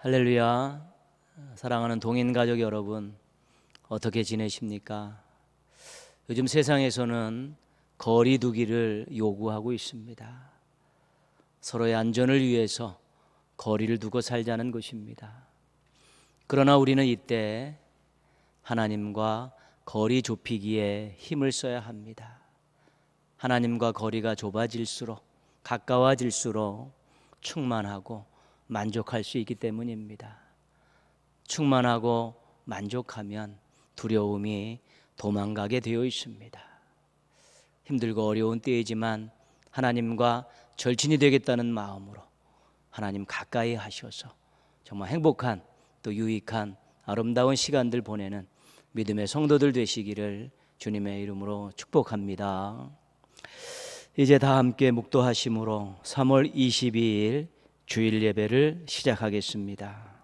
할렐루야. 사랑하는 동인 가족 여러분, 어떻게 지내십니까? 요즘 세상에서는 거리 두기를 요구하고 있습니다. 서로의 안전을 위해서 거리를 두고 살자는 것입니다. 그러나 우리는 이때 하나님과 거리 좁히기에 힘을 써야 합니다. 하나님과 거리가 좁아질수록, 가까워질수록 충만하고 만족할 수 있기 때문입니다. 충만하고 만족하면 두려움이 도망가게 되어 있습니다. 힘들고 어려운 때이지만 하나님과 절친이 되겠다는 마음으로 하나님 가까이 하셔서 정말 행복한 또 유익한 아름다운 시간들 보내는 믿음의 성도들 되시기를 주님의 이름으로 축복합니다. 이제 다 함께 묵도하심으로 3월 22일 주일 예배를 시작하겠습니다.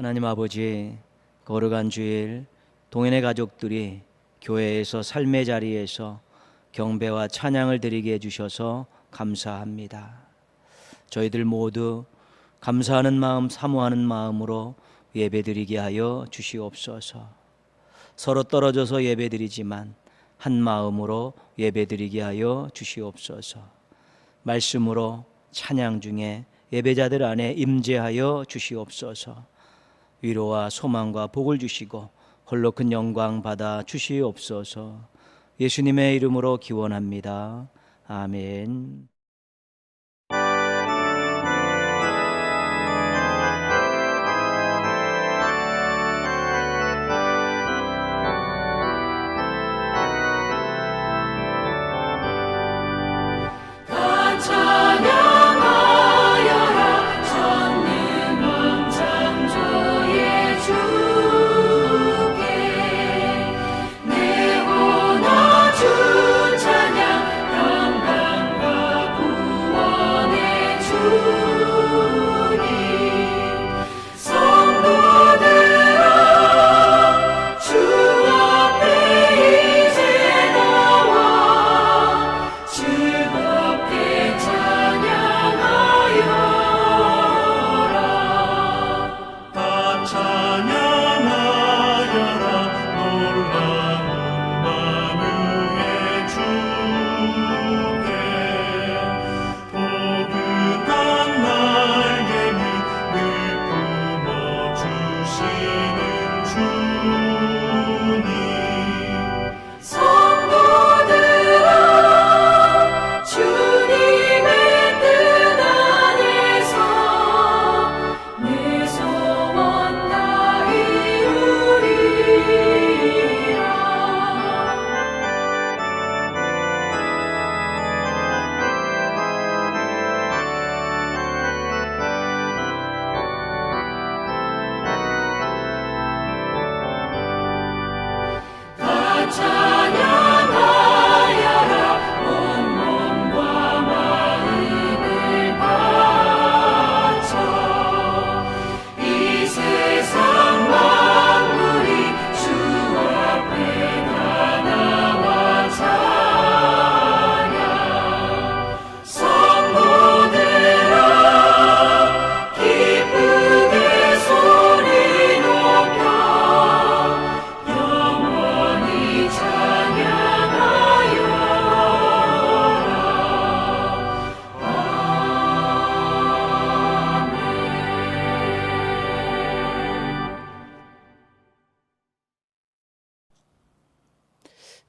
하나님 아버지, 거룩한 주일 동인의 가족들이 교회에서 삶의 자리에서 경배와 찬양을 드리게 해주셔서 감사합니다. 저희들 모두 감사하는 마음, 사모하는 마음으로 예배드리게 하여 주시옵소서. 서로 떨어져서 예배드리지만 한 마음으로 예배드리게 하여 주시옵소서. 말씀으로 찬양 중에 예배자들 안에 임재하여 주시옵소서. 위로와 소망과 복을 주시고 홀로 큰 영광 받아 주시옵소서. 예수님의 이름으로 기원합니다. 아멘.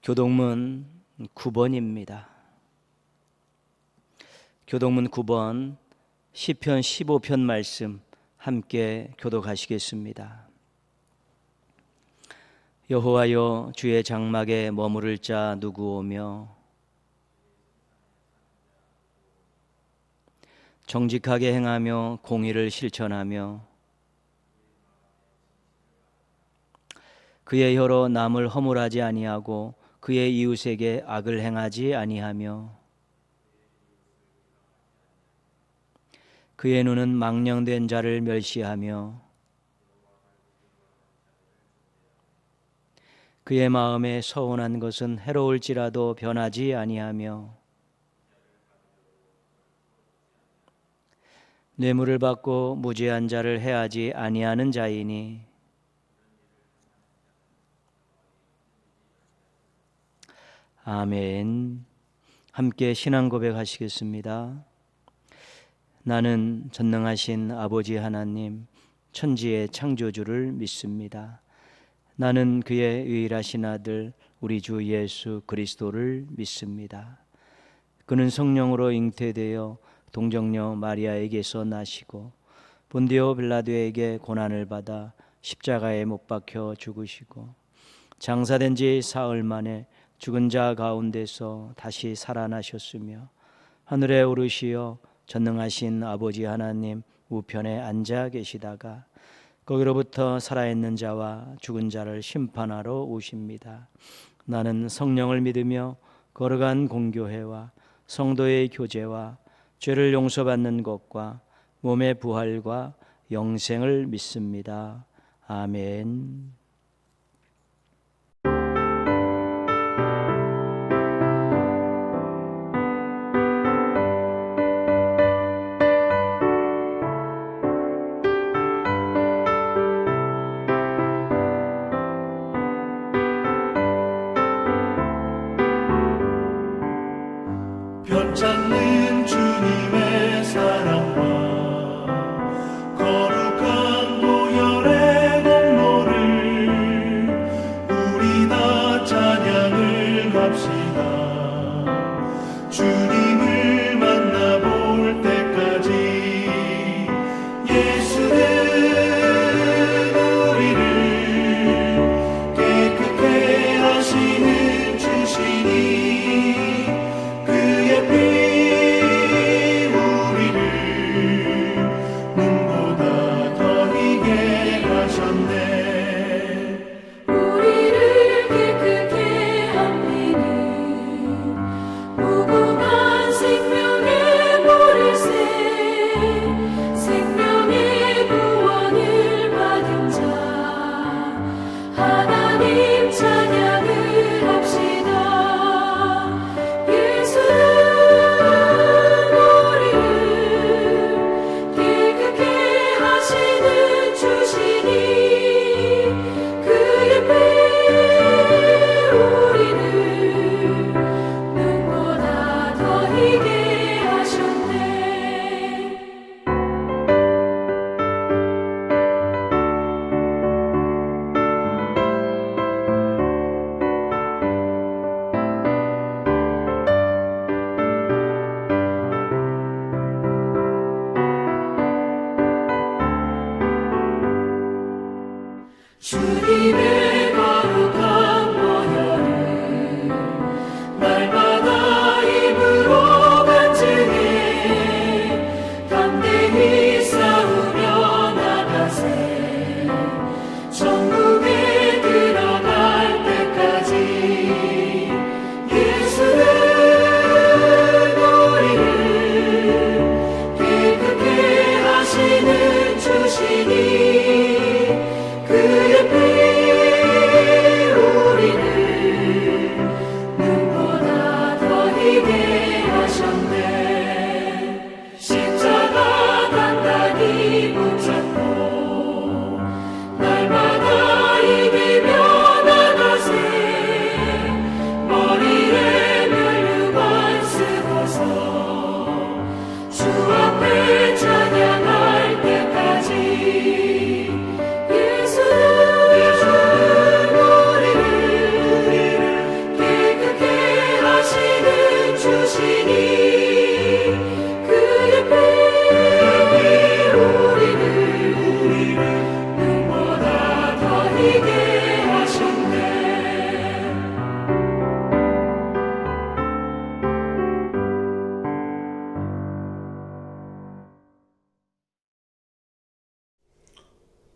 교동문 9번입니다. 교동문 9번 시편 15편 말씀 함께 교독하시겠습니다. 여호와여, 주의 장막에 머무를 자 누구오며 정직하게 행하며 공의를 실천하며 그의 혀로 남을 허물하지 아니하고 그의 이웃에게 악을 행하지 아니하며 그의 눈은 망령된 자를 멸시하며 그의 마음에 서운한 것은 해로울지라도 변하지 아니하며 뇌물을 받고 무죄한 자를 해하지 아니하는 자이니 아멘. 함께 신앙 고백하시겠습니다. 나는 전능하신 아버지 하나님, 천지의 창조주를 믿습니다. 나는 그의 유일하신 아들 우리 주 예수 그리스도를 믿습니다. 그는 성령으로 잉태되어 동정녀 마리아에게서 나시고 본디오 빌라도에게 고난을 받아 십자가에 못 박혀 죽으시고 장사된 지 사흘 만에 죽은 자 가운데서 다시 살아나셨으며 하늘에 오르시어 전능하신 아버지 하나님 우편에 앉아 계시다가 거기로부터 살아있는 자와 죽은 자를 심판하러 오십니다. 나는 성령을 믿으며 거룩한 공교회와 성도의 교제와 죄를 용서받는 것과 몸의 부활과 영생을 믿습니다. 아멘. 찾는 주님의 사랑과 거룩한 보혈의 공로를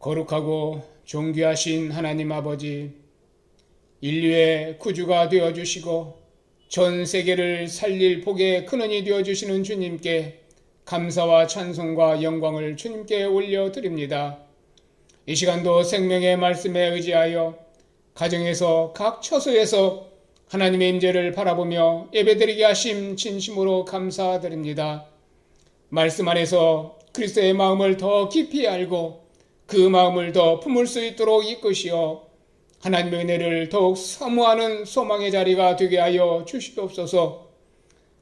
거룩하고 존귀하신 하나님 아버지, 인류의 구주가 되어주시고 전 세계를 살릴 복의 근원이 되어주시는 주님께 감사와 찬송과 영광을 주님께 올려드립니다. 이 시간도 생명의 말씀에 의지하여 가정에서 각 처소에서 하나님의 임재를 바라보며 예배드리게 하심 진심으로 감사드립니다. 말씀 안에서 그리스도의 마음을 더 깊이 알고 그 마음을 더 품을 수 있도록 이끄시어 하나님의 은혜를 더욱 사모하는 소망의 자리가 되게 하여 주시옵소서.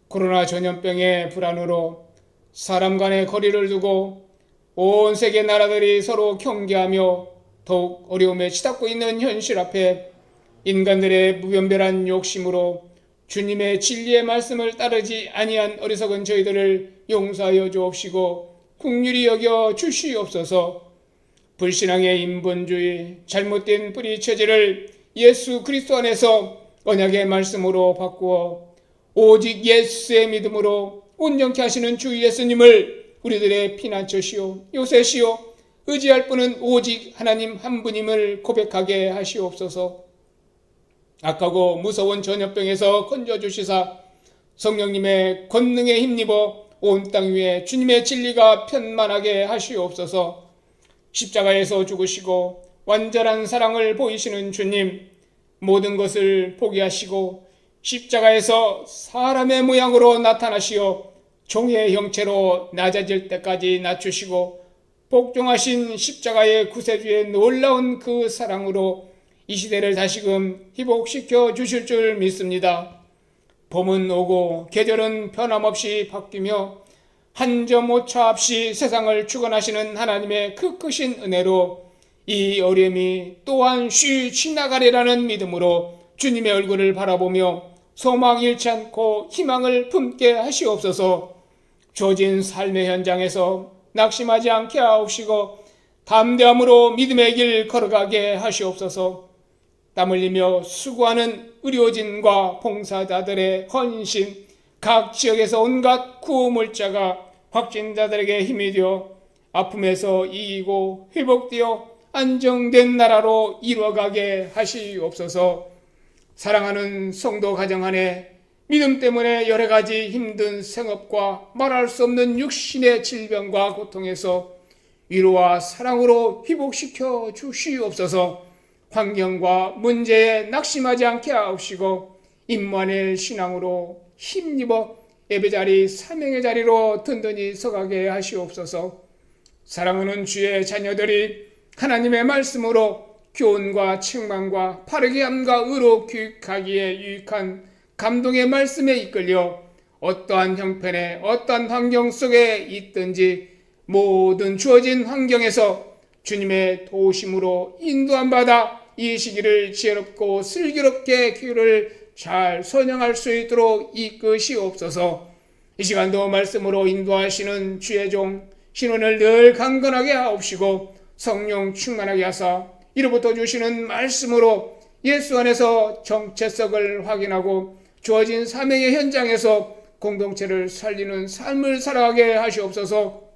코로나 전염병의 불안으로 사람 간의 거리를 두고 온 세계 나라들이 서로 경계하며 더욱 어려움에 치닫고 있는 현실 앞에 인간들의 무분별한 욕심으로 주님의 진리의 말씀을 따르지 아니한 어리석은 저희들을 용서하여 주옵시고 긍휼히 여겨 주시옵소서. 불신앙의 인본주의, 잘못된 뿌리 체질을 예수 그리스도 안에서 언약의 말씀으로 바꾸어 오직 예수의 믿음으로 온전케 하시는 주 예수님을 우리들의 피난처시오 요새시오 의지할 분은 오직 하나님 한 분임을 고백하게 하시옵소서. 악하고 무서운 전염병에서 건져주시사 성령님의 권능에 힘입어 온 땅 위에 주님의 진리가 편만하게 하시옵소서. 십자가에서 죽으시고 완전한 사랑을 보이시는 주님, 모든 것을 포기하시고 십자가에서 사람의 모양으로 나타나시어 종의 형체로 낮아질 때까지 낮추시고 복종하신 십자가의 구세주의 놀라운 그 사랑으로 이 시대를 다시금 회복시켜 주실 줄 믿습니다. 봄은 오고 계절은 변함없이 바뀌며 한 점 오차 없이 세상을 주관하시는 하나님의 그 크신 은혜로 이 어려움이 또한 쉬 지나가리라는 믿음으로 주님의 얼굴을 바라보며 소망 잃지 않고 희망을 품게 하시옵소서. 주어진 삶의 현장에서 낙심하지 않게 하옵시고 담대함으로 믿음의 길 걸어가게 하시옵소서. 땀 흘리며 수고하는 의료진과 봉사자들의 헌신, 각 지역에서 온갖 구호물자가 확진자들에게 힘이 되어 아픔에서 이기고 회복되어 안정된 나라로 이루어가게 하시옵소서. 사랑하는 성도 가정 안에 믿음 때문에 여러 가지 힘든 생업과 말할 수 없는 육신의 질병과 고통에서 위로와 사랑으로 회복시켜 주시옵소서. 환경과 문제에 낙심하지 않게 하옵시고 임무안의 신앙으로 힘입어 예배자리 사명의 자리로 든든히 서가게 하시옵소서. 사랑하는 주의 자녀들이 하나님의 말씀으로 교훈과 책망과 바르게 함과 의로 교육하기에 유익한 감동의 말씀에 이끌려 어떠한 형편에 어떠한 환경 속에 있든지 모든 주어진 환경에서 주님의 도우심으로 인도함 받아 이 시기를 지혜롭고 슬기롭게 귀를 잘 선양할 수 있도록 이끄시옵소서. 이 시간도 말씀으로 인도하시는 주의 종 신원을 늘 강건하게 하옵시고 성령 충만하게 하사 이로부터 주시는 말씀으로 예수 안에서 정체성을 확인하고 주어진 사명의 현장에서 공동체를 살리는 삶을 살아가게 하시옵소서.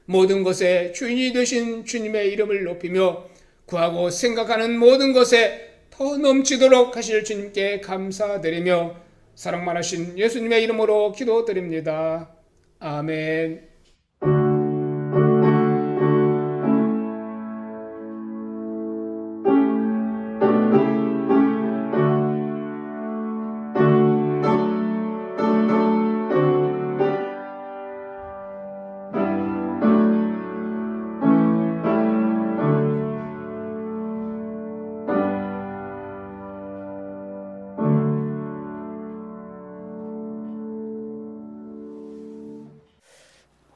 모든 것에 주인이 되신 주님의 이름을 높이며 구하고 생각하는 모든 것에 더 넘치도록 하실 주님께 감사드리며 사랑만 하신 예수님의 이름으로 기도드립니다. 아멘.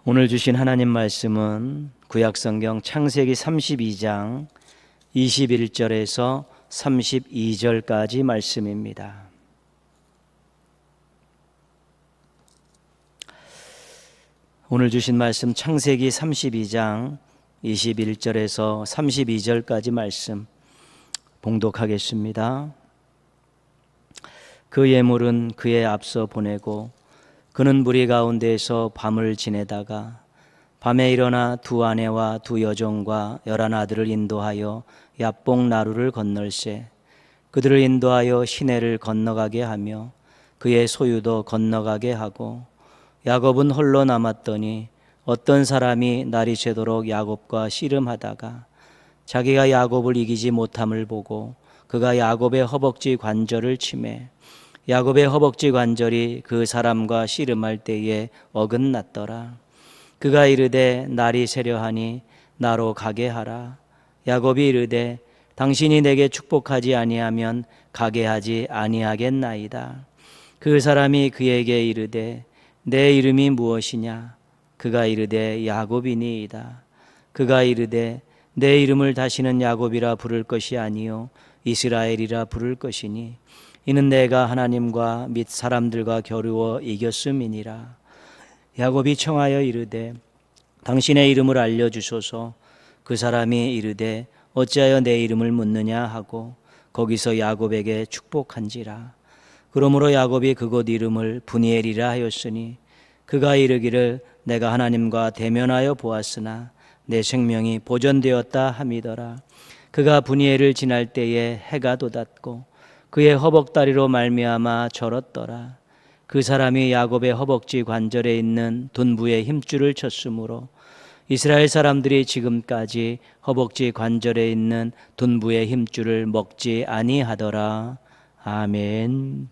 오늘 주신 하나님 말씀은 구약성경 창세기 32장 21절에서 32절까지 말씀입니다. 오늘 주신 말씀 창세기 32장 21절에서 32절까지 말씀 봉독하겠습니다. 그 예물은 그의 앞서 보내고 그는 무리 가운데에서 밤을 지내다가 밤에 일어나 두 아내와 두 여종과 11 아들을 인도하여 야복 나루를 건널세. 그들을 인도하여 시내를 건너가게 하며 그의 소유도 건너가게 하고, 야곱은 홀로 남았더니 어떤 사람이 날이 새도록 야곱과 씨름하다가 자기가 야곱을 이기지 못함을 보고 그가 야곱의 허벅지 관절을 치매 야곱의 허벅지 관절이 그 사람과 씨름할 때에 어긋났더라. 그가 이르되 날이 새려하니 나로 가게 하라. 야곱이 이르되 당신이 내게 축복하지 아니하면 가게 하지 아니하겠나이다. 그 사람이 그에게 이르되 내 이름이 무엇이냐? 그가 이르되 야곱이니이다. 그가 이르되 내 이름을 다시는 야곱이라 부를 것이 아니요 이스라엘이라 부를 것이니 이는 내가 하나님과 및 사람들과 겨루어 이겼음이니라. 야곱이 청하여 이르되 당신의 이름을 알려주소서. 그 사람이 이르되 어찌하여 내 이름을 묻느냐 하고 거기서 야곱에게 축복한지라. 그러므로 야곱이 그곳 이름을 브니엘이라 하였으니 그가 이르기를 내가 하나님과 대면하여 보았으나 내 생명이 보존되었다 함이더라. 그가 브니엘을 지날 때에 해가 돋았고 그의 허벅다리로 말미암아 절었더라. 그 사람이 야곱의 허벅지 관절에 있는 둔부의 힘줄을 쳤으므로 이스라엘 사람들이 지금까지 허벅지 관절에 있는 둔부의 힘줄을 먹지 아니하더라. 아멘.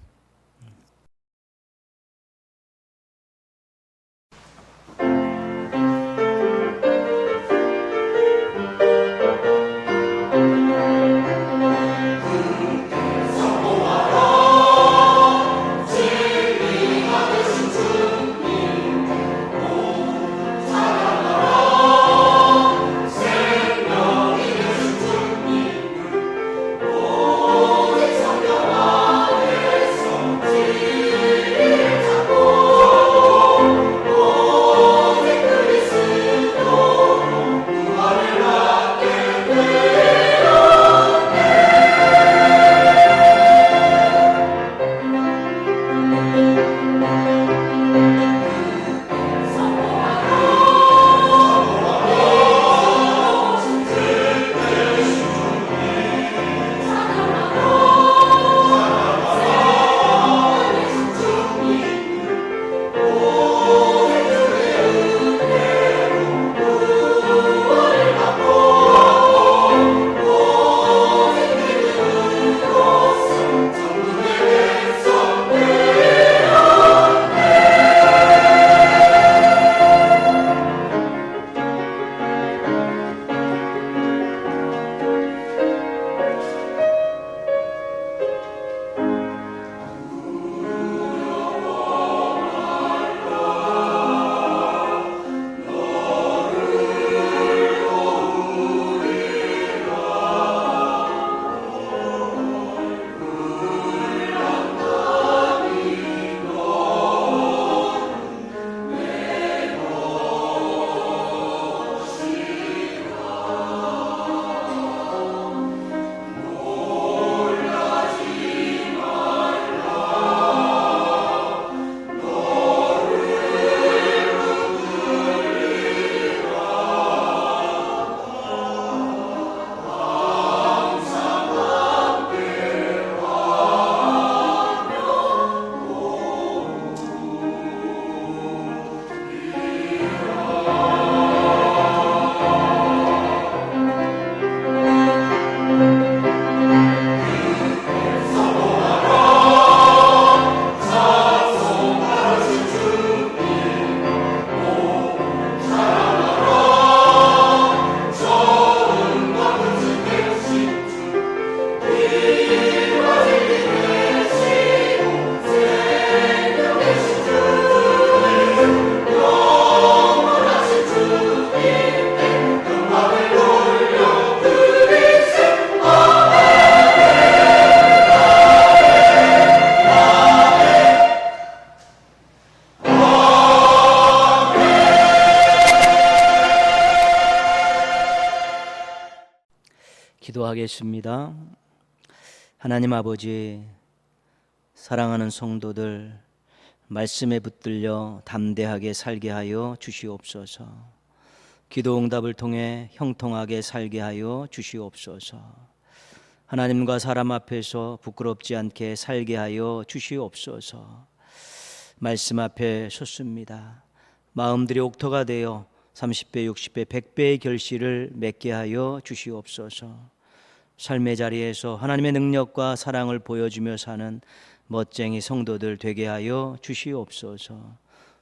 기도하겠습니다. 하나님 아버지, 사랑하는 성도들 말씀에 붙들려 담대하게 살게 하여 주시옵소서. 기도 응답을 통해 형통하게 살게 하여 주시옵소서. 하나님과 사람 앞에서 부끄럽지 않게 살게 하여 주시옵소서. 말씀 앞에 섰습니다. 마음들이 옥토가 되어 30배, 60배, 100배의 결실을 맺게 하여 주시옵소서. 삶의 자리에서 하나님의 능력과 사랑을 보여주며 사는 멋쟁이 성도들 되게 하여 주시옵소서.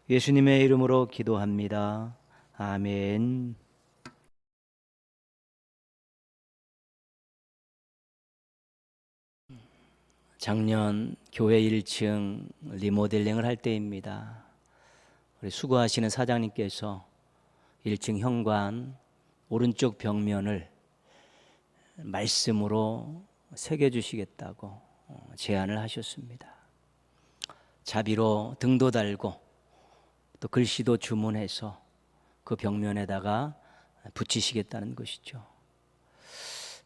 예수님의 이름으로 기도합니다. 아멘. 작년 교회 1층 리모델링을 할 때입니다. 우리 수고하시는 사장님께서 1층 현관 오른쪽 벽면을 말씀으로 새겨주시겠다고 제안을 하셨습니다. 자비로 등도 달고 또 글씨도 주문해서 그 벽면에다가 붙이시겠다는 것이죠.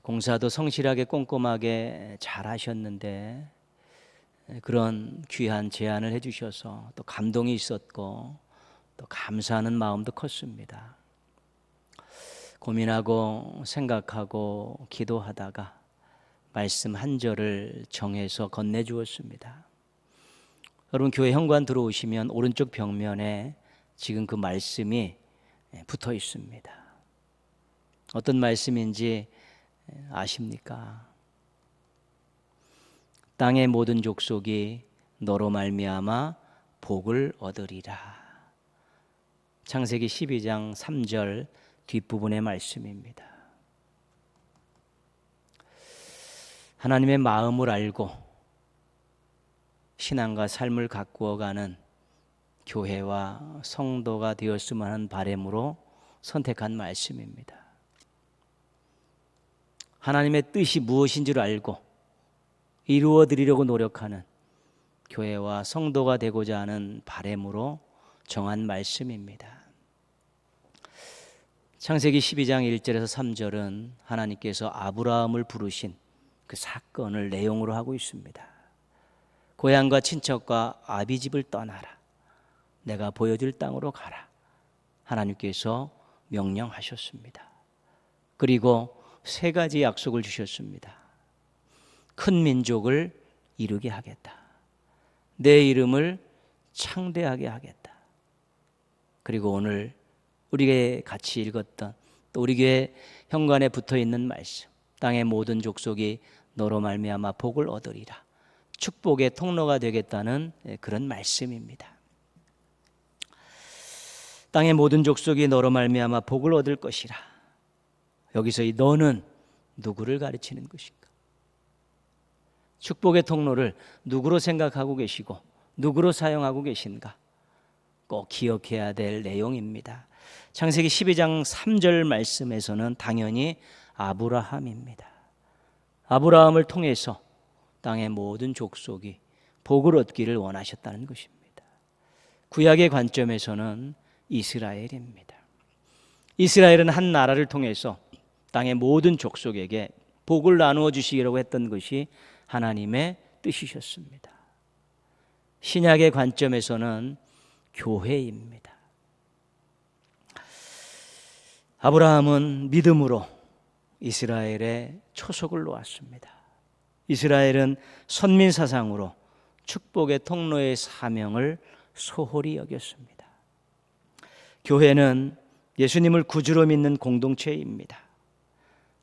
공사도 성실하게 꼼꼼하게 잘 하셨는데 그런 귀한 제안을 해주셔서 또 감동이 있었고 또 감사하는 마음도 컸습니다. 고민하고 생각하고 기도하다가 말씀 한 절을 정해서 건네주었습니다. 여러분 교회 현관 들어오시면 오른쪽 벽면에 지금 그 말씀이 붙어 있습니다. 어떤 말씀인지 아십니까? 땅의 모든 족속이 너로 말미암아 복을 얻으리라. 창세기 12장 3절 뒷부분의 말씀입니다. 하나님의 마음을 알고 신앙과 삶을 가꾸어가는 교회와 성도가 되었으면 하는 바람으로 선택한 말씀입니다. 하나님의 뜻이 무엇인지를 알고 이루어 드리려고 노력하는 교회와 성도가 되고자 하는 바람으로 정한 말씀입니다. 창세기 12장 1절에서 3절은 하나님께서 아브라함을 부르신 그 사건을 내용으로 하고 있습니다. 고향과 친척과 아비집을 떠나라. 내가 보여줄 땅으로 가라. 하나님께서 명령하셨습니다. 그리고 세 가지 약속을 주셨습니다. 큰 민족을 이루게 하겠다. 내 이름을 창대하게 하겠다. 그리고 오늘 우리가 같이 읽었던 또 우리 교회 현관에 붙어있는 말씀, 땅의 모든 족속이 너로 말미암아 복을 얻으리라. 축복의 통로가 되겠다는 그런 말씀입니다. 땅의 모든 족속이 너로 말미암아 복을 얻을 것이라. 여기서 이 너는 누구를 가르치는 것인가? 축복의 통로를 누구로 생각하고 계시고 누구로 사용하고 계신가? 꼭 기억해야 될 내용입니다. 창세기 12장 3절 말씀에서는 당연히 아브라함입니다. 아브라함을 통해서 땅의 모든 족속이 복을 얻기를 원하셨다는 것입니다. 구약의 관점에서는 이스라엘입니다. 이스라엘은 한 나라를 통해서 땅의 모든 족속에게 복을 나누어 주시기라고 했던 것이 하나님의 뜻이셨습니다. 신약의 관점에서는 교회입니다. 아브라함은 믿음으로 이스라엘의 초석을 놓았습니다. 이스라엘은 선민사상으로 축복의 통로의 사명을 소홀히 여겼습니다. 교회는 예수님을 구주로 믿는 공동체입니다.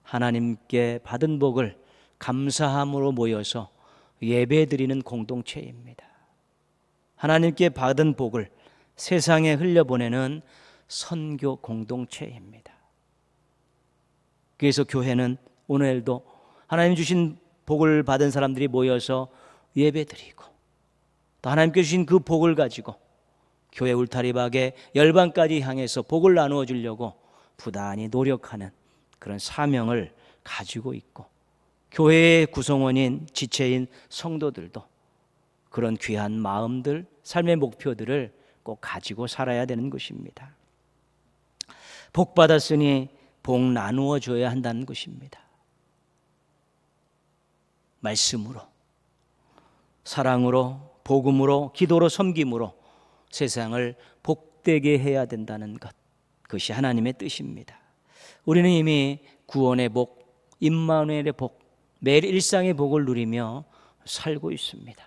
하나님께 받은 복을 감사함으로 모여서 예배드리는 공동체입니다. 하나님께 받은 복을 세상에 흘려보내는 선교 공동체입니다. 그래서 교회는 오늘도 하나님 주신 복을 받은 사람들이 모여서 예배드리고 또 하나님께 주신 그 복을 가지고 교회 울타리박에 열방까지 향해서 복을 나누어 주려고 부단히 노력하는 그런 사명을 가지고 있고 교회의 구성원인 지체인 성도들도 그런 귀한 마음들, 삶의 목표들을 꼭 가지고 살아야 되는 것입니다. 복 받았으니 복 나누어 줘야 한다는 것입니다. 말씀으로, 사랑으로, 복음으로, 기도로, 섬김으로 세상을 복되게 해야 된다는 것, 그것이 하나님의 뜻입니다. 우리는 이미 구원의 복, 임마누엘의 복, 매일 일상의 복을 누리며 살고 있습니다.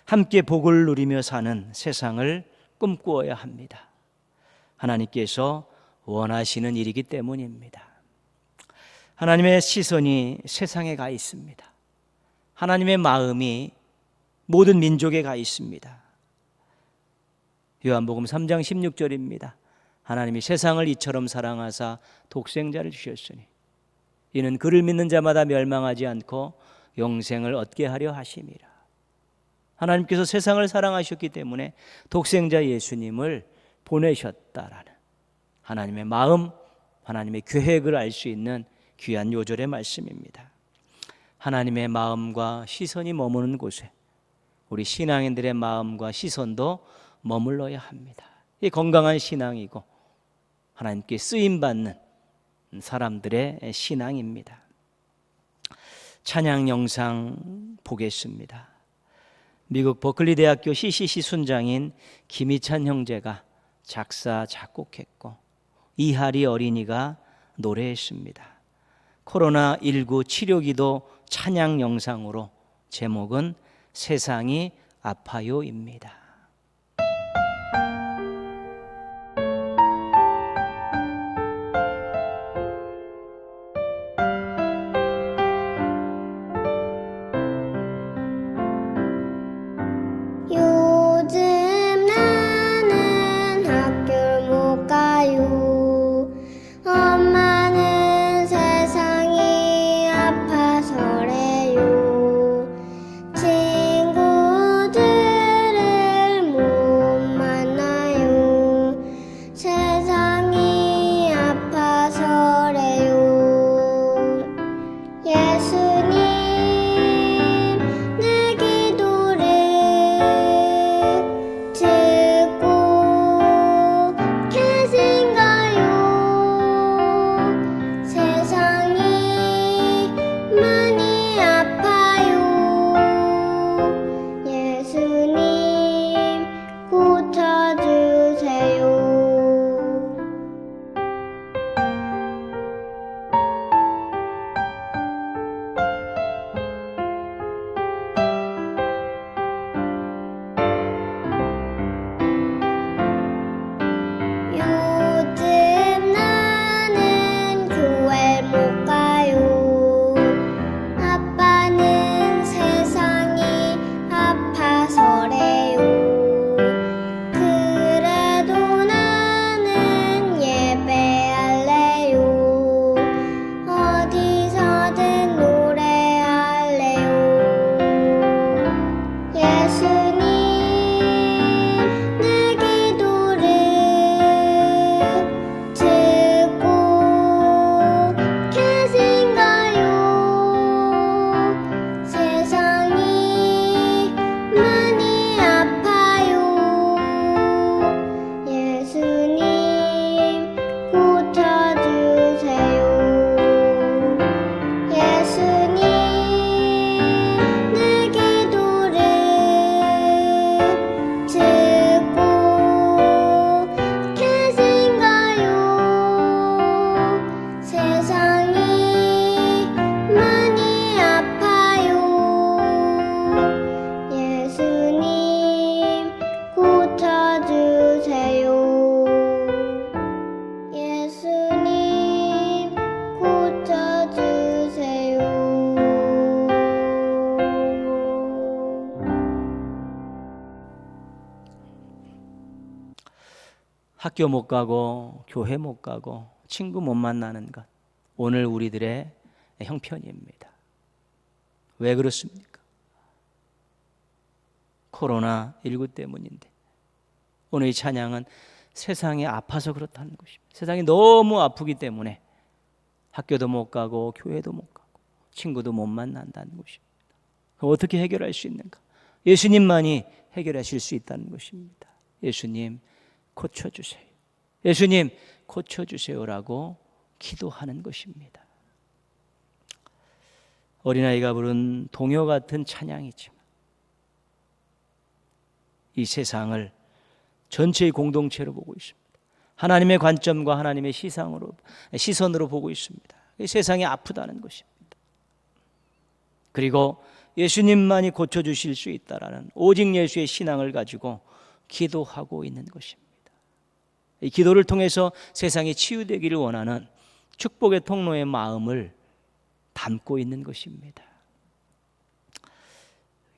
함께 복을 누리며 사는 세상을 꿈꾸어야 합니다. 하나님께서 원하시는 일이기 때문입니다. 하나님의 시선이 세상에 가 있습니다. 하나님의 마음이 모든 민족에 가 있습니다. 요한복음 3장 16절입니다. 하나님이 세상을 이처럼 사랑하사 독생자를 주셨으니 이는 그를 믿는 자마다 멸망하지 않고 영생을 얻게 하려 하심이라. 하나님께서 세상을 사랑하셨기 때문에 독생자 예수님을 보내셨다라는 하나님의 마음, 하나님의 계획을 알 수 있는 귀한 요절의 말씀입니다. 하나님의 마음과 시선이 머무는 곳에 우리 신앙인들의 마음과 시선도 머물러야 합니다. 이 건강한 신앙이고 하나님께 쓰임받는 사람들의 신앙입니다. 찬양 영상 보겠습니다. 미국 버클리 대학교 CCC 순장인 김희찬 형제가 작사 작곡했고 이하리 어린이가 노래했습니다. 코로나19 치료기도 찬양 영상으로 제목은 세상이 아파요입니다. 요즘 나는 학교를 못 가요. 엄마는 세상이 아파서래요. 친구들을 못 만나요. 세상이 아파서래요. 예수님 내 기도를 듣고 계신가요? 세상이 많이 아파요. 예수님 고쳐주세요. 요즘 나는 교회 못 가요. 아빠는 세상이 아파서래요. 그래도 나는 예배할래요. 어디서든 노래할래요. 예수님 내 기도를 듣고 계신가요? 세상이 많이 아파요. 예수님 고쳐주세요. 예수님 내 기도를 듣고 계신가요? 세상이 많이 아파요. 예수님 고쳐주세요. 예수님 고쳐주세요. 학교 못 가고 교회 못 가고 친구 못 만나는 것, 오늘 우리들의 형편입니다. 왜 그렇습니까? 코로나19 때문인데 오늘 이 찬양은 세상이 아파서 그렇다는 것입니다. 세상이 너무 아프기 때문에 학교도 못 가고 교회도 못 가고 친구도 못 만난다는 것입니다. 그럼 어떻게 해결할 수 있는가? 예수님만이 해결하실 수 있다는 것입니다. 예수님 고쳐주세요. 예수님 고쳐주세요라고 기도하는 것입니다. 어린아이가 부른 동요 같은 찬양이지만 이 세상을 전체의 공동체로 보고 있습니다. 하나님의 관점과 하나님의 시선으로 보고 있습니다. 세상이 아프다는 것입니다. 그리고 예수님만이 고쳐주실 수 있다라는 오직 예수의 신앙을 가지고 기도하고 있는 것입니다. 이 기도를 통해서 세상이 치유되기를 원하는 축복의 통로의 마음을 담고 있는 것입니다.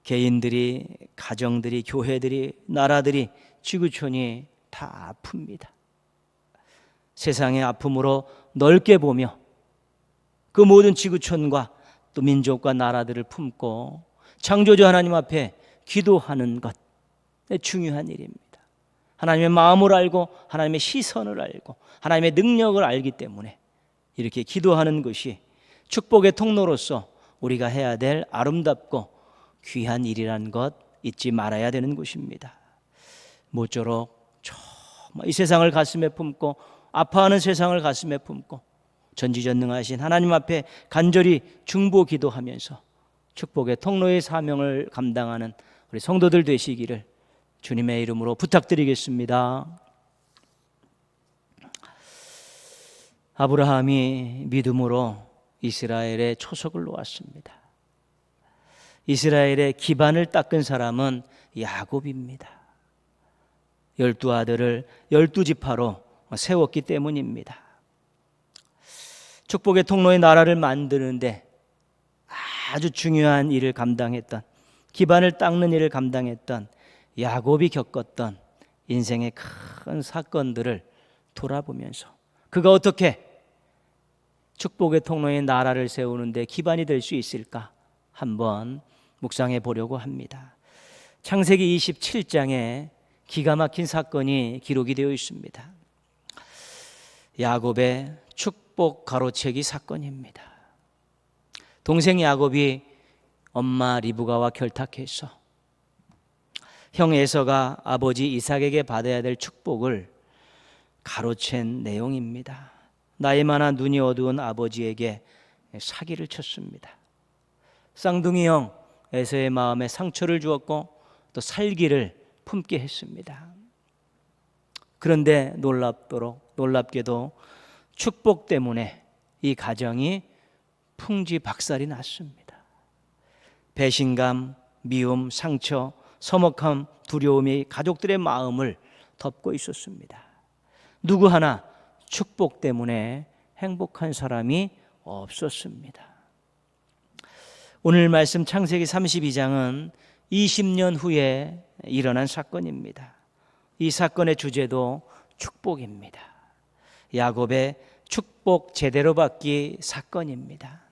개인들이, 가정들이, 교회들이, 나라들이, 지구촌이 다 아픕니다. 세상의 아픔으로 넓게 보며 그 모든 지구촌과 또 민족과 나라들을 품고 창조주 하나님 앞에 기도하는 것, 중요한 일입니다. 하나님의 마음을 알고 하나님의 시선을 알고 하나님의 능력을 알기 때문에 이렇게 기도하는 것이 축복의 통로로서 우리가 해야 될 아름답고 귀한 일이라는 것 잊지 말아야 되는 것입니다. 모쪼록 정말 이 세상을 가슴에 품고 아파하는 세상을 가슴에 품고 전지전능하신 하나님 앞에 간절히 중보 기도하면서 축복의 통로의 사명을 감당하는 우리 성도들 되시기를 주님의 이름으로 부탁드리겠습니다. 아브라함이 믿음으로 이스라엘의 초석을 놓았습니다. 이스라엘의 기반을 닦은 사람은 야곱입니다. 12아들을 12지파로 세웠기 때문입니다. 축복의 통로의 나라를 만드는데 아주 중요한 일을 감당했던, 기반을 닦는 일을 감당했던 야곱이 겪었던 인생의 큰 사건들을 돌아보면서 그가 어떻게 축복의 통로의 나라를 세우는데 기반이 될 수 있을까 한번 묵상해 보려고 합니다. 창세기 27장에 기가 막힌 사건이 기록이 되어 있습니다. 야곱의 축복 가로채기 사건입니다. 동생 야곱이 엄마 리브가와 결탁해서 형 에서가 아버지 이삭에게 받아야 될 축복을 가로챈 내용입니다. 나이 많아 눈이 어두운 아버지에게 사기를 쳤습니다. 쌍둥이 형 에서의 마음에 상처를 주었고 또 살기를 품게 했습니다. 그런데 놀랍게도 축복 때문에 이 가정이 풍지박살이 났습니다. 배신감, 미움, 상처, 서먹함, 두려움이 가족들의 마음을 덮고 있었습니다. 누구 하나 축복 때문에 행복한 사람이 없었습니다. 오늘 말씀 창세기 32장은 20년 후에 일어난 사건입니다. 이 사건의 주제도 축복입니다. 야곱의 축복 제대로 받기 사건입니다.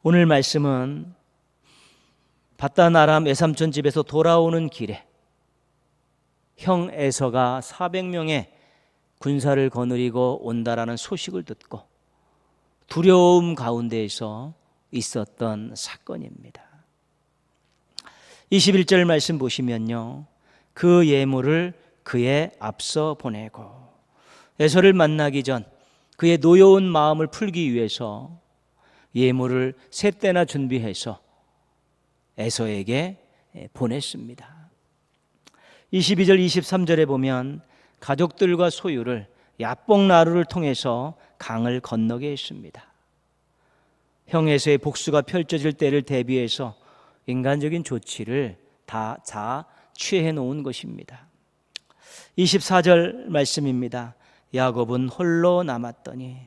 오늘 말씀은 밧단 아람 외삼촌 집에서 돌아오는 길에 형 에서가 400명의 군사를 거느리고 온다라는 소식을 듣고 두려움 가운데에서 있었던 사건입니다. 21절 말씀 보시면요, 그 예물을 그의 앞서 보내고 에서를 만나기 전 그의 노여운 마음을 풀기 위해서 예물을 3때나 준비해서 에서에게 보냈습니다. 22절 23절에 보면 가족들과 소유를 야복 나루를 통해서 강을 건너게 했습니다. 형 에서의 복수가 펼쳐질 때를 대비해서 인간적인 조치를 다 취해 놓은 것입니다. 24절 말씀입니다. 야곱은 홀로 남았더니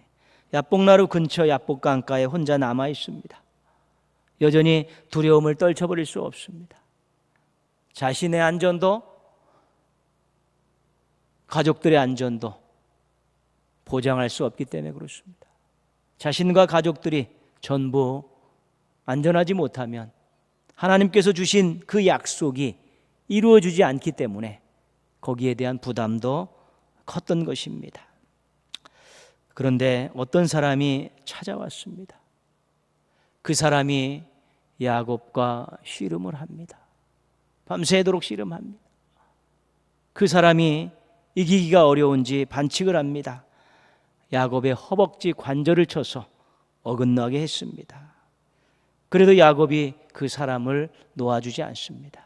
야복나루 근처 야복강가에 혼자 남아 있습니다. 여전히 두려움을 떨쳐버릴 수 없습니다. 자신의 안전도 가족들의 안전도 보장할 수 없기 때문에 그렇습니다. 자신과 가족들이 전부 안전하지 못하면 하나님께서 주신 그 약속이 이루어지지 않기 때문에 거기에 대한 부담도 컸던 것입니다. 그런데 어떤 사람이 찾아왔습니다. 그 사람이 야곱과 씨름을 합니다. 밤새도록 씨름합니다. 그 사람이 이기기가 어려운지 반칙을 합니다. 야곱의 허벅지 관절을 쳐서 어긋나게 했습니다. 그래도 야곱이 그 사람을 놓아주지 않습니다.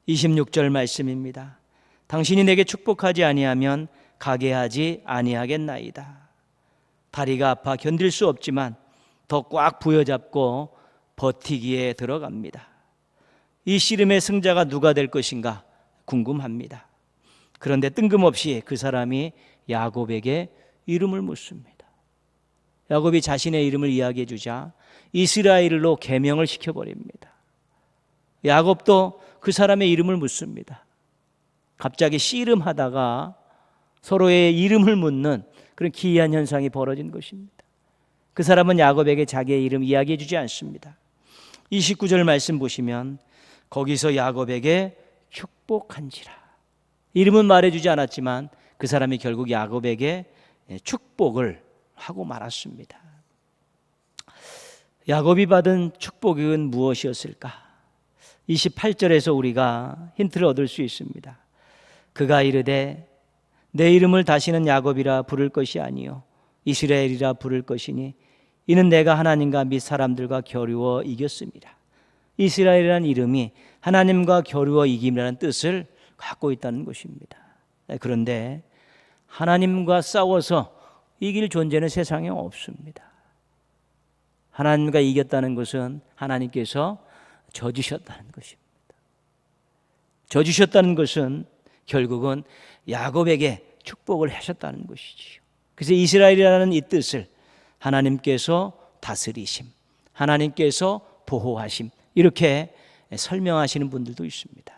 26절 말씀입니다. 당신이 내게 축복하지 아니하면 가게 하지 아니하겠나이다. 다리가 아파 견딜 수 없지만 더 꽉 부여잡고 버티기에 들어갑니다. 이 씨름의 승자가 누가 될 것인가 궁금합니다. 그런데 뜬금없이 그 사람이 야곱에게 이름을 묻습니다. 야곱이 자신의 이름을 이야기해 주자 이스라엘로 개명을 시켜버립니다. 야곱도 그 사람의 이름을 묻습니다. 갑자기 씨름하다가 서로의 이름을 묻는 그런 기이한 현상이 벌어진 것입니다. 그 사람은 야곱에게 자기의 이름 이야기해 주지 않습니다. 29절 말씀 보시면 거기서 야곱에게 축복한지라. 이름은 말해주지 않았지만 그 사람이 결국 야곱에게 축복을 하고 말았습니다. 야곱이 받은 축복은 무엇이었을까? 28절에서 우리가 힌트를 얻을 수 있습니다. 그가 이르되 내 이름을 다시는 야곱이라 부를 것이 아니요 이스라엘이라 부를 것이니 이는 내가 하나님과 및 사람들과 겨루어 이겼습니다. 이스라엘이라는 이름이 하나님과 겨루어 이김이라는 뜻을 갖고 있다는 것입니다. 그런데 하나님과 싸워서 이길 존재는 세상에 없습니다. 하나님과 이겼다는 것은 하나님께서 져주셨다는 것입니다. 져주셨다는 것은 결국은 야곱에게 축복을 하셨다는 것이지요. 그래서 이스라엘이라는 이 뜻을 하나님께서 다스리심, 하나님께서 보호하심 이렇게 설명하시는 분들도 있습니다.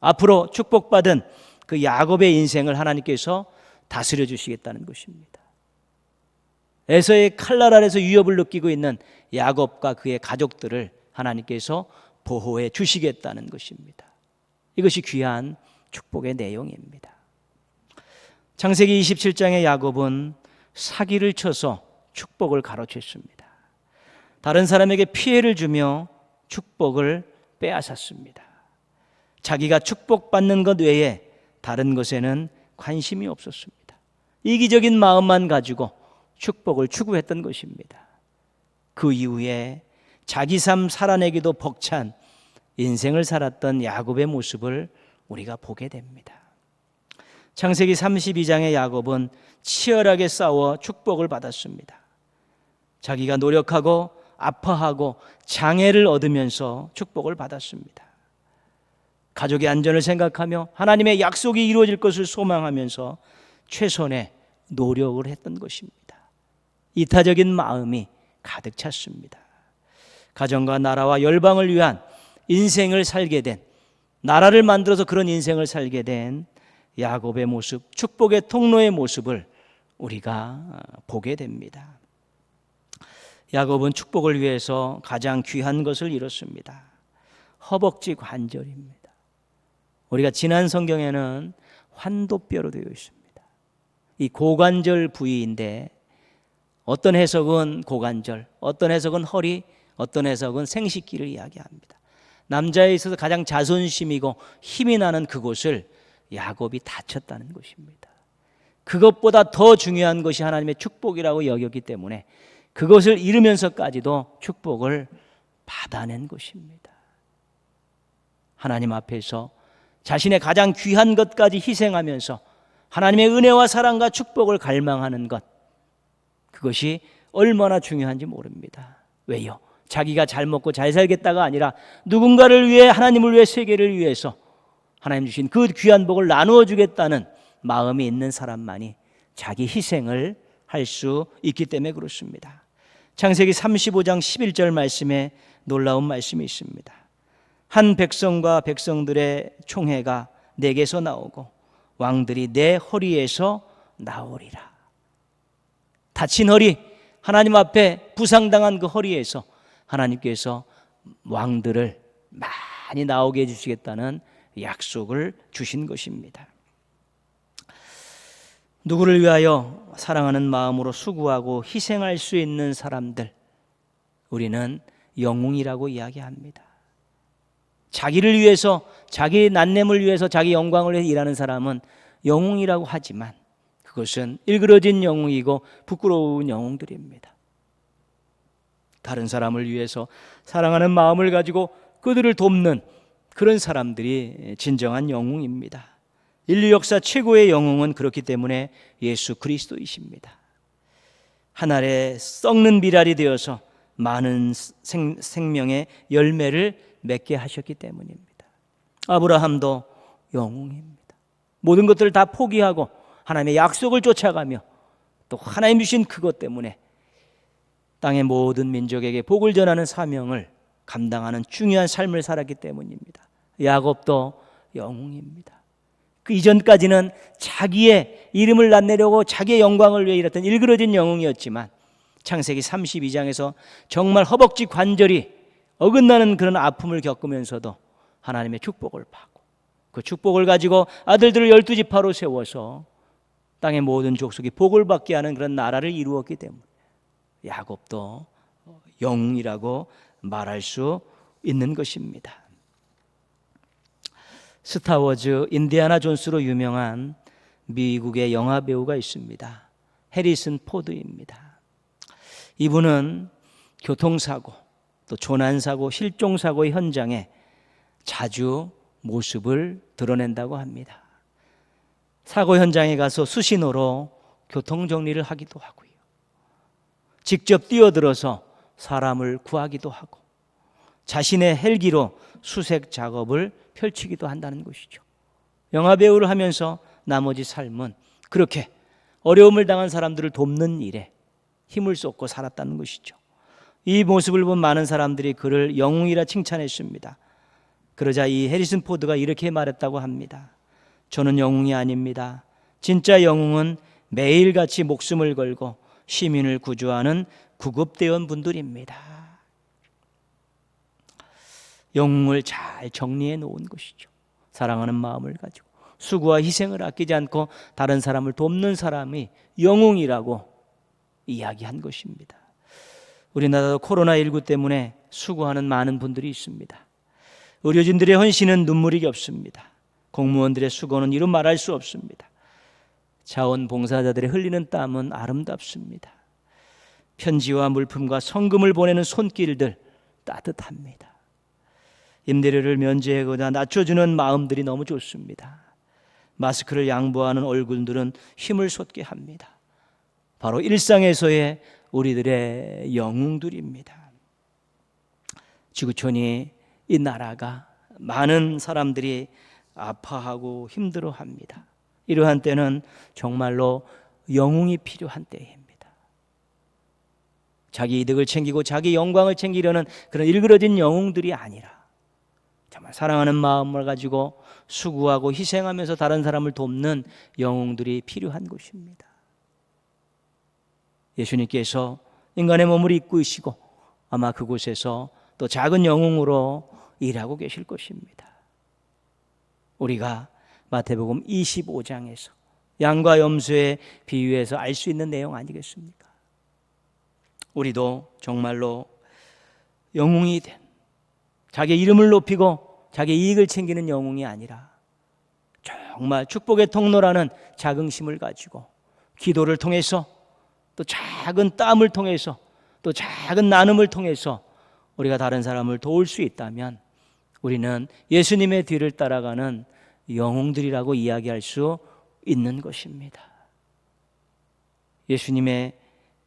앞으로 축복받은 그 야곱의 인생을 하나님께서 다스려 주시겠다는 것입니다. 에서의 칼날 아래서 위협을 느끼고 있는 야곱과 그의 가족들을 하나님께서 보호해 주시겠다는 것입니다. 이것이 귀한 축복의 내용입니다. 창세기 27장의 야곱은 사기를 쳐서 축복을 가로챘습니다. 다른 사람에게 피해를 주며 축복을 빼앗았습니다. 자기가 축복받는 것 외에 다른 것에는 관심이 없었습니다. 이기적인 마음만 가지고 축복을 추구했던 것입니다. 그 이후에 자기 삶 살아내기도 벅찬 인생을 살았던 야곱의 모습을 우리가 보게 됩니다. 창세기 32장의 야곱은 치열하게 싸워 축복을 받았습니다. 자기가 노력하고 아파하고 장애를 얻으면서 축복을 받았습니다. 가족의 안전을 생각하며 하나님의 약속이 이루어질 것을 소망하면서 최선의 노력을 했던 것입니다. 이타적인 마음이 가득 찼습니다. 가정과 나라와 열방을 위한 인생을 살게 된, 나라를 만들어서 그런 인생을 살게 된 야곱의 모습, 축복의 통로의 모습을 우리가 보게 됩니다. 야곱은 축복을 위해서 가장 귀한 것을 잃었습니다. 허벅지 관절입니다. 우리가 지난 성경에는 환도뼈로 되어 있습니다. 이 고관절 부위인데 어떤 해석은 고관절, 어떤 해석은 허리, 어떤 해석은 생식기를 이야기합니다. 남자에 있어서 가장 자존심이고 힘이 나는 그곳을 야곱이 다쳤다는 것입니다. 그것보다 더 중요한 것이 하나님의 축복이라고 여겼기 때문에 그것을 잃으면서까지도 축복을 받아낸 것입니다. 하나님 앞에서 자신의 가장 귀한 것까지 희생하면서 하나님의 은혜와 사랑과 축복을 갈망하는 것, 그것이 얼마나 중요한지 모릅니다. 왜요? 자기가 잘 먹고 잘 살겠다가 아니라 누군가를 위해, 하나님을 위해, 세계를 위해서 하나님 주신 그 귀한 복을 나누어 주겠다는 마음이 있는 사람만이 자기 희생을 할 수 있기 때문에 그렇습니다. 창세기 35장 11절 말씀에 놀라운 말씀이 있습니다. 한 백성과 백성들의 총회가 내게서 나오고 왕들이 내 허리에서 나오리라. 다친 허리, 하나님 앞에 부상당한 그 허리에서 하나님께서 왕들을 많이 나오게 해주시겠다는 약속을 주신 것입니다. 누구를 위하여 사랑하는 마음으로 수고하고 희생할 수 있는 사람들, 우리는 영웅이라고 이야기합니다. 자기를 위해서, 자기 난냄을 위해서, 자기 영광을 위해서 일하는 사람은 영웅이라고 하지만 그것은 일그러진 영웅이고 부끄러운 영웅들입니다. 다른 사람을 위해서 사랑하는 마음을 가지고 그들을 돕는 그런 사람들이 진정한 영웅입니다. 인류 역사 최고의 영웅은 그렇기 때문에 예수 그리스도이십니다. 하늘에 썩는 미랄이 되어서 많은 생명의 열매를 맺게 하셨기 때문입니다. 아브라함도 영웅입니다. 모든 것들을 다 포기하고 하나님의 약속을 쫓아가며 또 하나님 주신 그것 때문에 땅의 모든 민족에게 복을 전하는 사명을 감당하는 중요한 삶을 살았기 때문입니다. 야곱도 영웅입니다. 그 이전까지는 자기의 이름을 낮내려고 자기의 영광을 위해 일했던 일그러진 영웅이었지만 창세기 32장에서 정말 허벅지 관절이 어긋나는 그런 아픔을 겪으면서도 하나님의 축복을 받고 그 축복을 가지고 아들들을 12지파로 세워서 땅의 모든 족속이 복을 받게 하는 그런 나라를 이루었기 때문에 야곱도 영웅이라고 말할 수 있는 것입니다. 스타워즈 인디아나 존스로 유명한 미국의 영화 배우가 있습니다. 해리슨 포드입니다. 이분은 교통사고, 또 조난사고, 실종사고의 현장에 자주 모습을 드러낸다고 합니다. 사고 현장에 가서 수신호로 교통정리를 하기도 하고요. 직접 뛰어들어서 사람을 구하기도 하고 자신의 헬기로 수색 작업을 펼치기도 한다는 것이죠. 영화배우를 하면서 나머지 삶은 그렇게 어려움을 당한 사람들을 돕는 일에 힘을 쏟고 살았다는 것이죠. 이 모습을 본 많은 사람들이 그를 영웅이라 칭찬했습니다. 그러자 이 해리슨 포드가 이렇게 말했다고 합니다. 저는 영웅이 아닙니다. 진짜 영웅은 매일같이 목숨을 걸고 시민을 구조하는 구급대원 분들입니다. 영웅을 잘 정리해 놓은 것이죠. 사랑하는 마음을 가지고 수고와 희생을 아끼지 않고 다른 사람을 돕는 사람이 영웅이라고 이야기한 것입니다. 우리나라도 코로나19 때문에 수고하는 많은 분들이 있습니다. 의료진들의 헌신은 눈물이 겹습니다. 공무원들의 수고는 이루 말할 수 없습니다. 자원봉사자들의 흘리는 땀은 아름답습니다. 편지와 물품과 성금을 보내는 손길들 따뜻합니다. 임대료를 면제하거나 낮춰주는 마음들이 너무 좋습니다. 마스크를 양보하는 얼굴들은 힘을 솟게 합니다. 바로 일상에서의 우리들의 영웅들입니다. 지구촌이 이 나라가 많은 사람들이 아파하고 힘들어합니다. 이러한 때는 정말로 영웅이 필요한 때입니다. 자기 이득을 챙기고 자기 영광을 챙기려는 그런 일그러진 영웅들이 아니라 정말 사랑하는 마음을 가지고 수고하고 희생하면서 다른 사람을 돕는 영웅들이 필요한 것입니다. 예수님께서 인간의 몸을 입고 계시고 아마 그곳에서 또 작은 영웅으로 일하고 계실 것입니다. 우리가 마태복음 25장에서 양과 염소의 비유에서 알 수 있는 내용 아니겠습니까? 우리도 정말로 영웅이 된 자기 이름을 높이고 자기 이익을 챙기는 영웅이 아니라 정말 축복의 통로라는 자긍심을 가지고 기도를 통해서 또 작은 땀을 통해서 또 작은 나눔을 통해서 우리가 다른 사람을 도울 수 있다면 우리는 예수님의 뒤를 따라가는 영웅들이라고 이야기할 수 있는 것입니다. 예수님의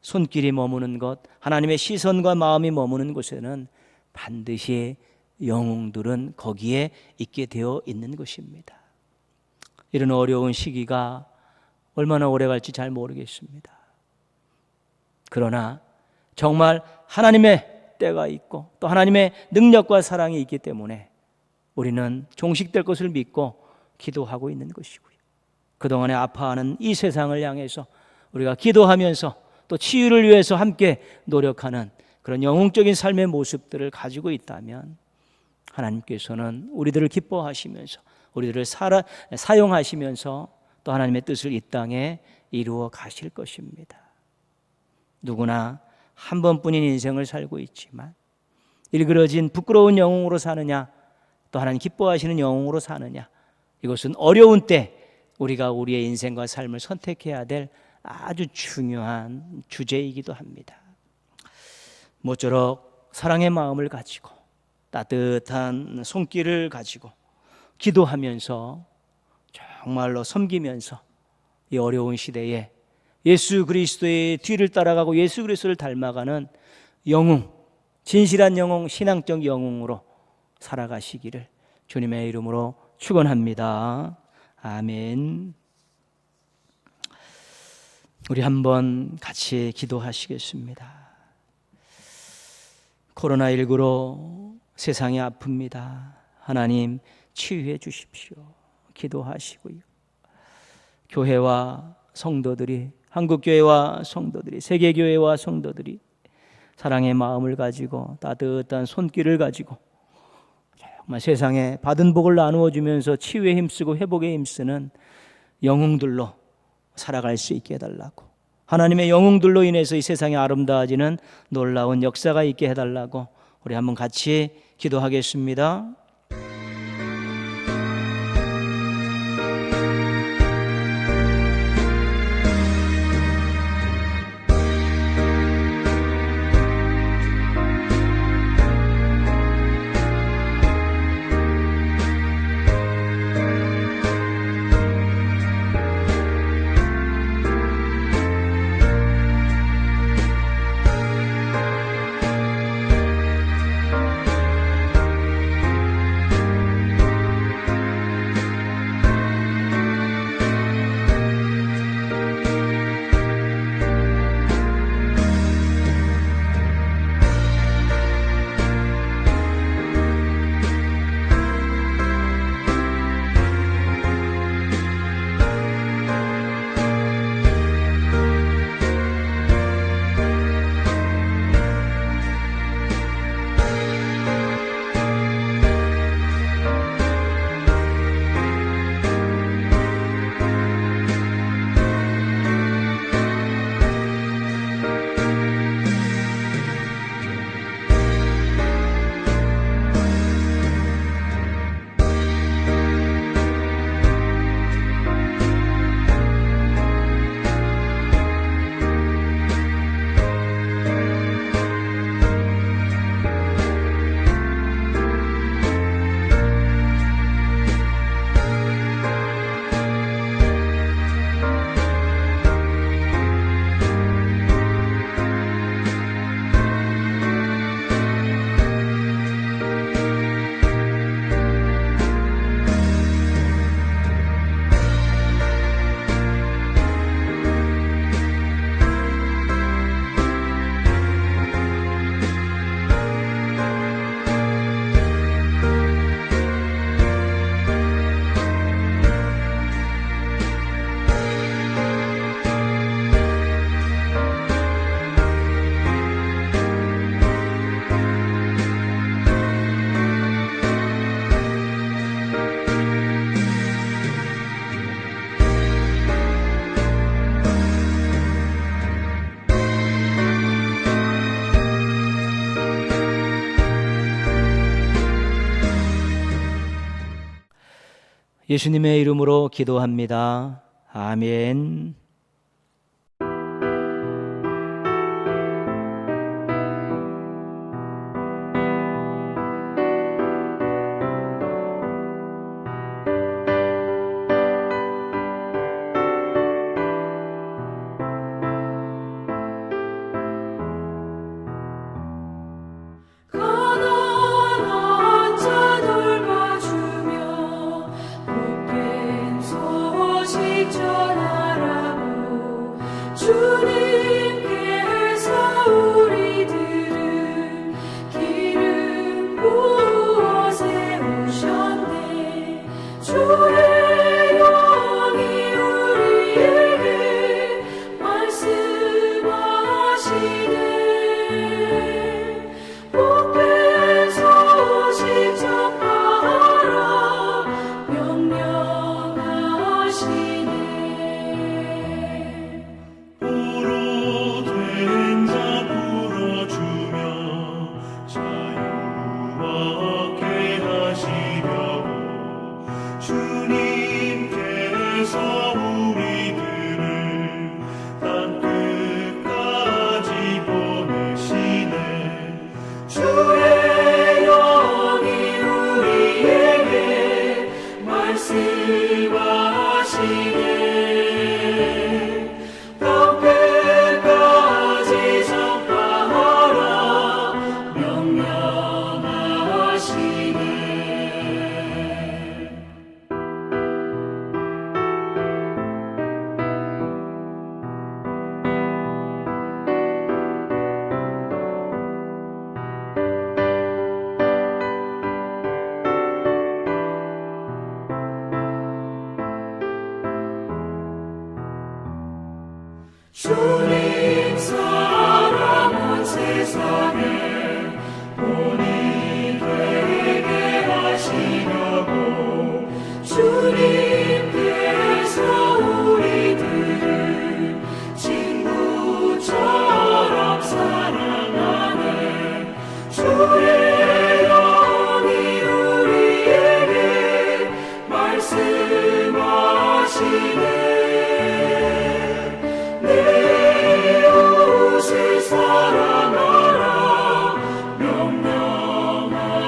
손길이 머무는 곳, 하나님의 시선과 마음이 머무는 곳에는 반드시 영웅들은 거기에 있게 되어 있는 것입니다. 이런 어려운 시기가 얼마나 오래 갈지 잘 모르겠습니다. 그러나 정말 하나님의 때가 있고 또 하나님의 능력과 사랑이 있기 때문에 우리는 종식될 것을 믿고 기도하고 있는 것이고요. 그동안에 아파하는 이 세상을 향해서 우리가 기도하면서 또 치유를 위해서 함께 노력하는 그런 영웅적인 삶의 모습들을 가지고 있다면 하나님께서는 우리들을 기뻐하시면서 우리들을 사용하시면서 또 하나님의 뜻을 이 땅에 이루어 가실 것입니다. 누구나 한 번뿐인 인생을 살고 있지만 일그러진 부끄러운 영웅으로 사느냐 또 하나님 기뻐하시는 영웅으로 사느냐, 이것은 어려운 때 우리가 우리의 인생과 삶을 선택해야 될 아주 중요한 주제이기도 합니다. 모쪼록 사랑의 마음을 가지고 따뜻한 손길을 가지고 기도하면서 정말로 섬기면서 이 어려운 시대에 예수 그리스도의 뒤를 따라가고 예수 그리스도를 닮아가는 영웅, 진실한 영웅, 신앙적 영웅으로 살아가시기를 주님의 이름으로 축원합니다. 아멘. 우리 한번 같이 기도하시겠습니다. 코로나19로 세상이 아픕니다. 하나님 치유해 주십시오. 기도하시고요. 교회와 성도들이, 한국교회와 성도들이, 세계교회와 성도들이 사랑의 마음을 가지고 따뜻한 손길을 가지고 정말 세상에 받은 복을 나누어 주면서 치유에 힘쓰고 회복에 힘쓰는 영웅들로 살아갈 수 있게 해달라고, 하나님의 영웅들로 인해서 이 세상이 아름다워지는 놀라운 역사가 있게 해달라고 우리 한번 같이 기도하겠습니다. 예수님의 이름으로 기도합니다. 아멘. 가난한 자 돌봐주며 복된 소식 전하라고 주님 사랑 온 세상에 본이 되게 하시려고 주님께서 우리들을 친구처럼 사랑하네. 주의 영이 우리에게 말씀하시네. 내 이웃을 사랑하라 명령하시네.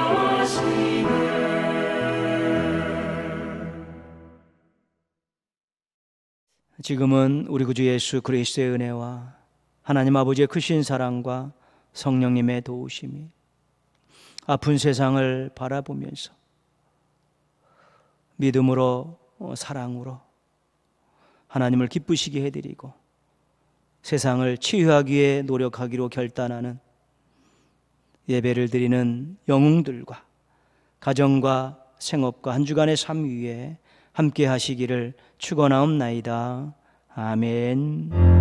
지금은 우리 구주 예수 그리스도의 은혜와 하나님 아버지의 크신 사랑과 성령님의 도우심이 아픈 세상을 바라보면서 믿음으로 사랑으로 하나님을 기쁘시게 해드리고 세상을 치유하기 위해 노력하기로 결단하는 예배를 드리는 영웅들과 가정과 생업과 한 주간의 삶 위에 함께 하시기를 축원하옵나이다. 아멘.